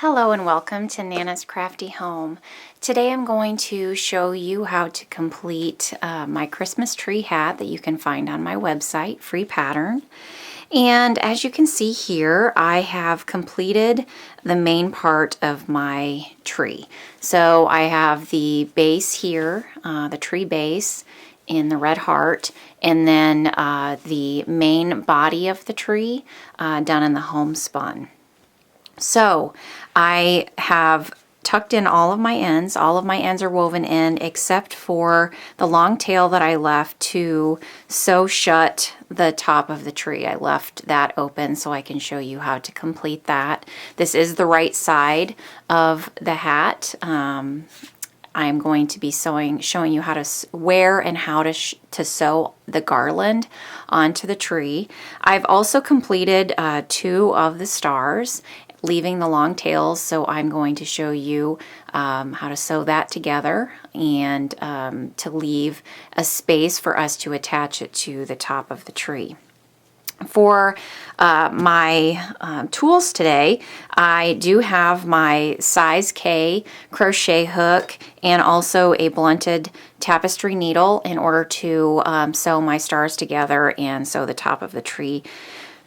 Hello and welcome to Nana's Crafty Home. Today I'm going to show you how to complete my Christmas tree hat that you can find on my website, free pattern. And as you can see here, I have completed the main part of my tree. So I have the base here, the tree base in the red heart, and then the main body of the tree done in the homespun. So I have tucked in all of my ends. All of my ends are woven in except for the long tail that I left to sew shut the top of the tree. I left that open so I can show you how to complete that. This is the right side of the hat. I'm going to be showing you how to wear and how to sew the garland onto the tree. I've also completed 2 of the stars, leaving the long tails, so I'm going to show you how to sew that together and to leave a space for us to attach it to the top of the tree. For my tools today, I do have my size K crochet hook and also a blunted tapestry needle in order to sew my stars together and sew the top of the tree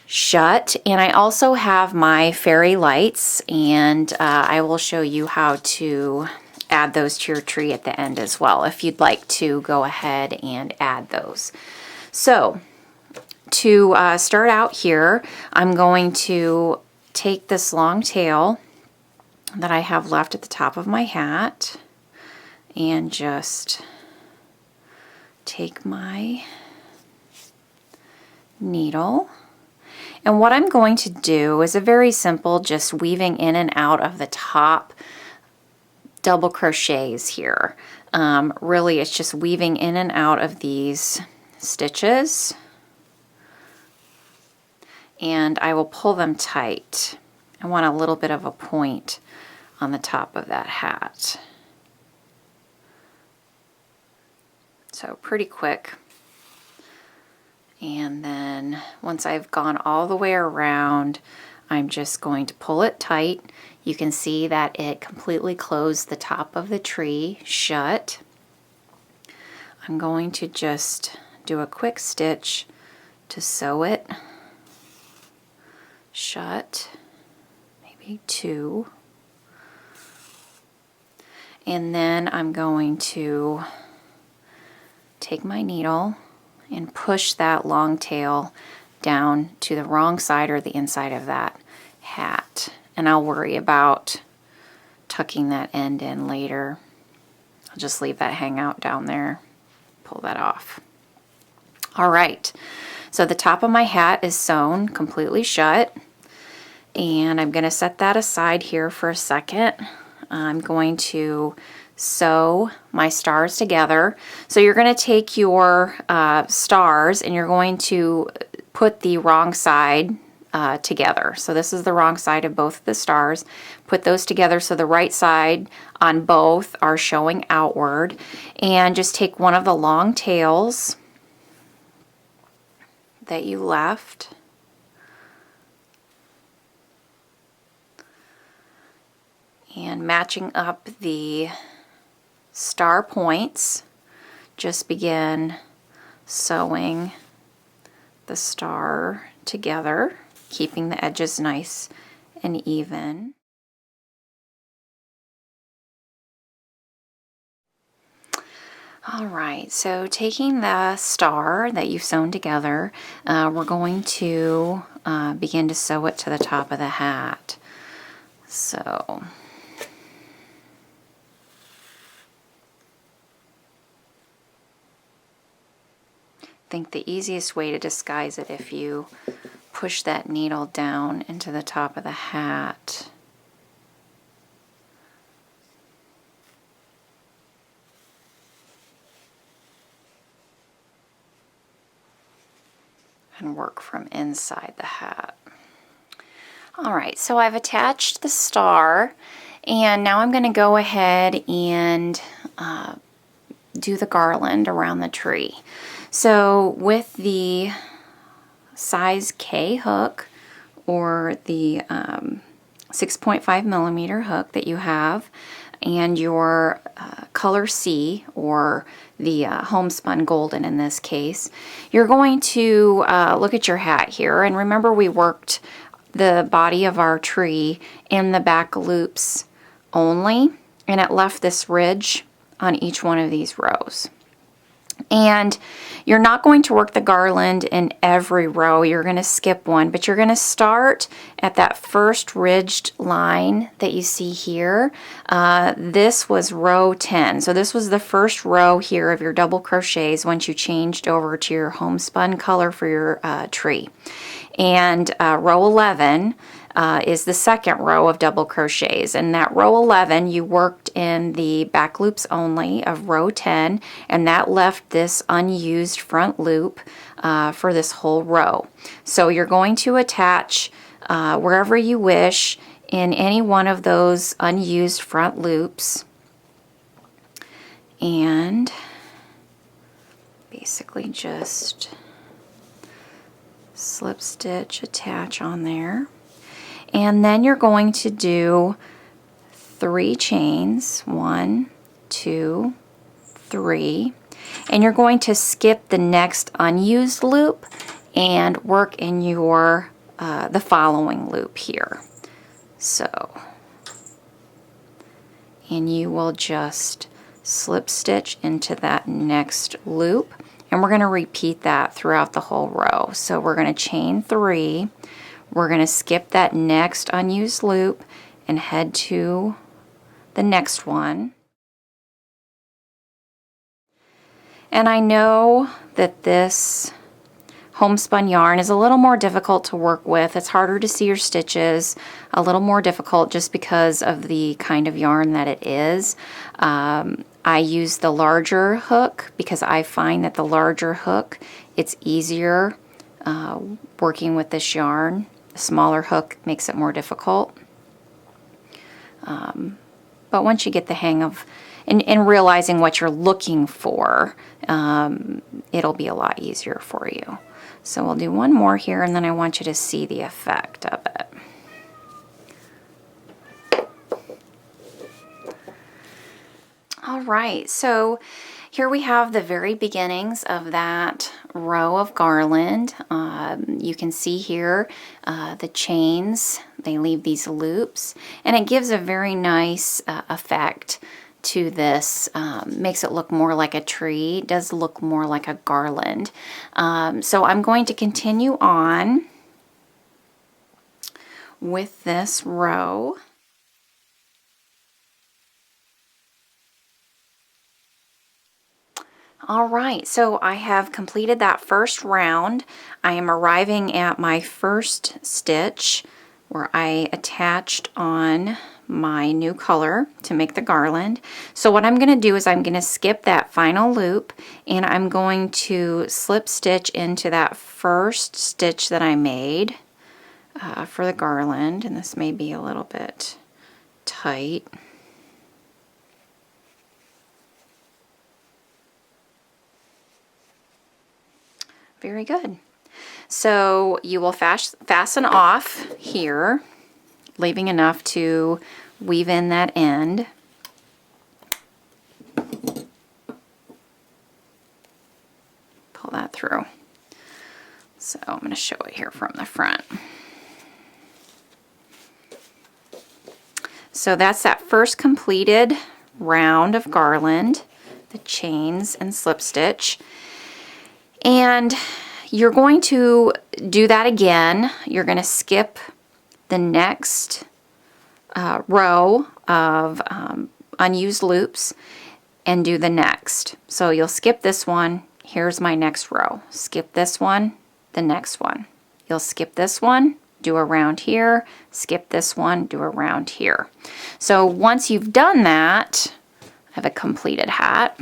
shut. And I also have my fairy lights, and I will show you how to add those to your tree at the end as well if you'd like to go ahead and add those. So to start out here, I'm going to take this long tail that I have left at the top of my hat and just take my needle. And what I'm going to do is a very simple, just weaving in and out of the top double crochets here. Really, it's just weaving in and out of these stitches. And I will pull them tight. I want a little bit of a point on the top of that hat. So pretty quick. And then once I've gone all the way around, I'm just going to pull it tight. You can see that it completely closed the top of the tree shut. I'm going to just do a quick stitch to sew it shut, maybe 2. And then I'm going to take my needle and push that long tail down to the wrong side or the inside of that hat. And I'll worry about tucking that end in later. I'll just leave that hang out down there, pull that off. All right, so the top of my hat is sewn completely shut, and I'm going to set that aside here for a second. I'm going to sew my stars together. So you're going to take your stars and you're going to put the wrong side together. So this is the wrong side of both of the stars. Put those together so the right side on both are showing outward. And just take one of the long tails that you left and matching up the star points, just begin sewing the star together, keeping the edges nice and even. All right, so taking the star that you've sewn together, we're going to begin to sew it to the top of the hat. So I think the easiest way to disguise it if you push that needle down into the top of the hat. And work from inside the hat. All right, so I've attached the star, and now I'm going to go ahead and do the garland around the tree. So with the size K hook or the 6.5 millimeter hook that you have and your color C, or the homespun golden in this case, you're going to look at your hat here, and remember we worked the body of our tree in the back loops only, and it left this ridge on each one of these rows. And you're not going to work the garland in every row. You're going to skip one, but you're going to start at that first ridged line that you see here. This was row 10. So this was the first row here of your double crochets once you changed over to your homespun color for your tree. And row 11 is the second row of double crochets, and that row 11 you worked in the back loops only of row 10, and that left this unused front loop for this whole row. So you're going to attach wherever you wish in any one of those unused front loops, and basically just slip stitch, attach on there. And then you're going to do 3 chains, 1, 2, 3, and you're going to skip the next unused loop and work in your the following loop here. So, and you will just slip stitch into that next loop, and we're going to repeat that throughout the whole row. So we're going to chain 3. We're going to skip that next unused loop and head to the next one. And I know that this homespun yarn is a little more difficult to work with. It's harder to see your stitches, a little more difficult just because of the kind of yarn that it is. I use the larger hook because I find that the larger hook, it's easier working with this yarn. The smaller hook makes it more difficult. But once you get the hang of and realizing what you're looking for, it'll be a lot easier for you. So we'll do one more here, and then I want you to see the effect of it. All right, so here we have the very beginnings of that row of garland. You can see here the chains, they leave these loops, and it gives a very nice effect to this. Makes it look more like a tree, it does look more like a garland. So I'm going to continue on with this row. All right, so I have completed that first round. I am arriving at my first stitch where I attached on my new color to make the garland. So what I'm going to do is I'm going to skip that final loop, and I'm going to slip stitch into that first stitch that I made for the garland, and this may be a little bit tight. Very good. So you will fasten off here, leaving enough to weave in that end. Pull that through. So I'm going to show it here from the front. So that's that first completed round of garland, the chains and slip stitch. And you're going to do that again. You're going to skip the next row of unused loops and do the next. So you'll skip this one. Here's my next row. Skip this one, the next one. You'll skip this one, do a round here, skip this one, do a round here. So once you've done that, I have a completed hat.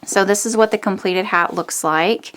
So this is what the completed hat looks like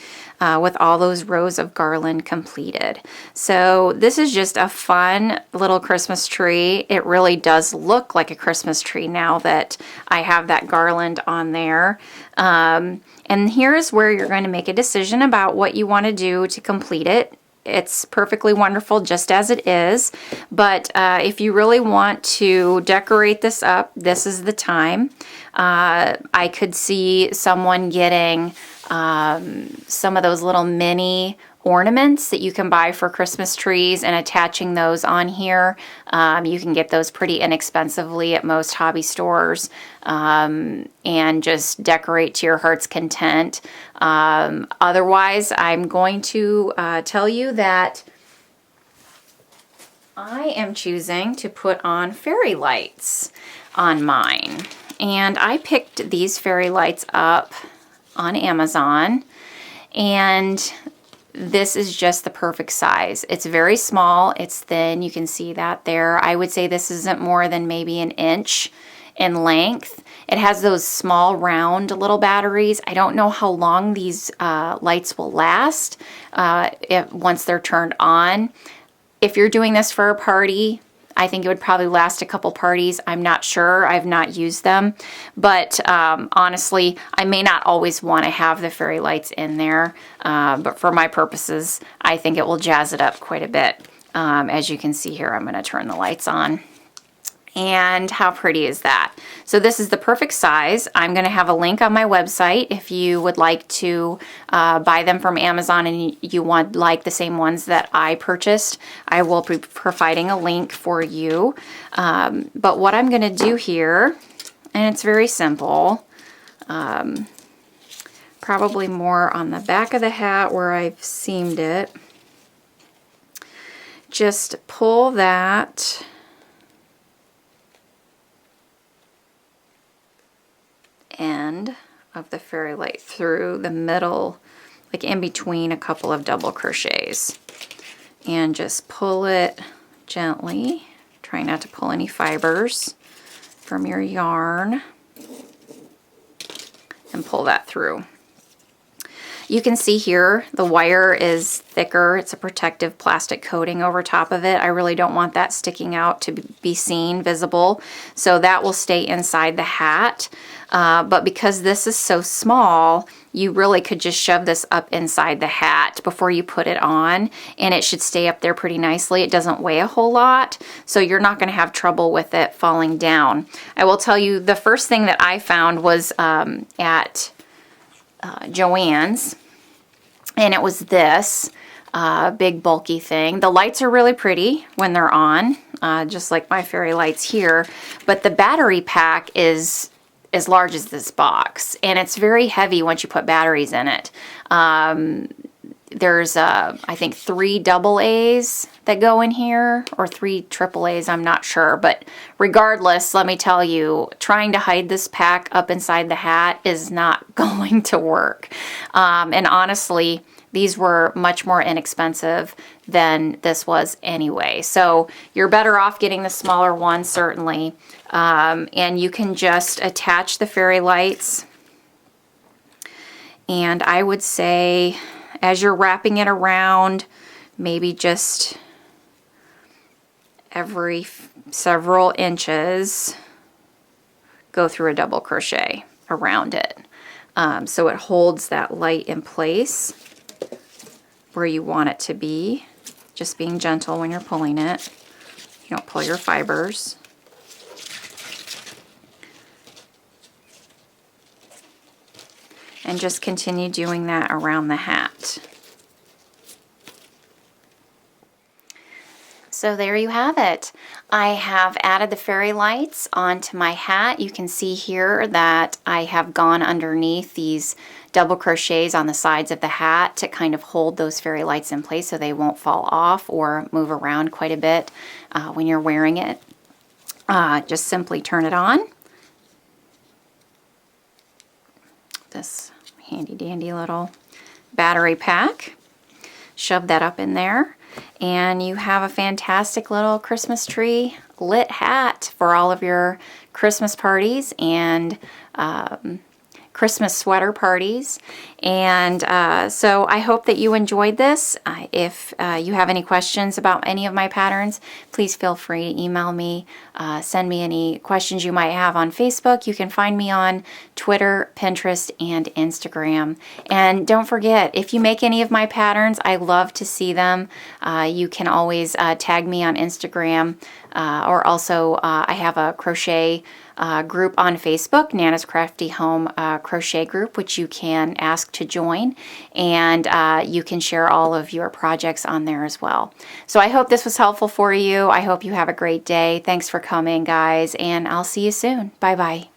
with all those rows of garland completed. So this is just a fun little Christmas tree. It really does look like a Christmas tree now that I have that garland on there. And here's where you're going to make a decision about what you want to do to complete it. it's perfectly wonderful just as it is. But if you really want to decorate this up, this is the time. I could see someone getting some of those little mini ornaments that you can buy for Christmas trees and attaching those on here. You can get those pretty inexpensively at most hobby stores, and just decorate to your heart's content. Otherwise, I'm going to tell you that I am choosing to put on fairy lights on mine. And I picked these fairy lights up on Amazon, and this is just the perfect size. It's very small, it's thin, you can see that there. I would say this isn't more than maybe an inch in length. It has those small round little batteries. I don't know how long these lights will last once they're turned on. If you're doing this for a party, I think it would probably last a couple parties. I'm not sure. I've not used them. But honestly, I may not always want to have the fairy lights in there. But for my purposes, I think it will jazz it up quite a bit. As you can see here, I'm going to turn the lights on. And how pretty is that? So this is the perfect size. I'm going to have a link on my website if you would like to buy them from Amazon and you want like the same ones that I purchased. I will be providing a link for you. But what I'm going to do here, and it's very simple, probably more on the back of the hat where I've seamed it. Just pull that end of the fairy light through the middle, like in between a couple of double crochets, and just pull it gently. Try not to pull any fibers from your yarn, and pull that through. You can see here the wire is thicker. It's a protective plastic coating over top of it. I really don't want that sticking out to be seen, visible, so that will stay inside the hat. But because this is so small, you really could just shove this up inside the hat before you put it on, and it should stay up there pretty nicely. It doesn't weigh a whole lot, so you're not going to have trouble with it falling down. I will tell you, the first thing that I found was at Joann's, and it was this big bulky thing. The lights are really pretty when they're on, just like my fairy lights here, but the battery pack is as large as this box, and it's very heavy once you put batteries in it. There's I think 3 AA's that go in here, or 3 AA's, I'm not sure, but regardless, let me tell you, trying to hide this pack up inside the hat is not going to work. And honestly, these were much more inexpensive than this was anyway. So you're better off getting the smaller one, certainly. And you can just attach the fairy lights. And I would say, as you're wrapping it around, maybe just every several inches, go through a double crochet around it. So it holds that light in place where you want it to be. Just being gentle when you're pulling it. You don't pull your fibers. And just continue doing that around the hat. So there you have it. I have added the fairy lights onto my hat. You can see here that I have gone underneath these double crochets on the sides of the hat to kind of hold those fairy lights in place so they won't fall off or move around quite a bit when you're wearing it. Just simply turn it on. This handy dandy little battery pack. Shove that up in there, and you have a fantastic little Christmas tree lit hat for all of your Christmas parties and Christmas sweater parties. And so I hope that you enjoyed this. If you have any questions about any of my patterns, please feel free to email me. Send me any questions you might have on Facebook. You can find me on Twitter, Pinterest, and Instagram. And don't forget, if you make any of my patterns, I love to see them. You can always tag me on Instagram, or also I have a crochet group on Facebook, Nana's Crafty Home Crochet Group, which you can ask to join, and you can share all of your projects on there as well. So I hope this was helpful for you. I hope you have a great day. Thanks for coming, guys, and I'll see you soon. Bye-bye.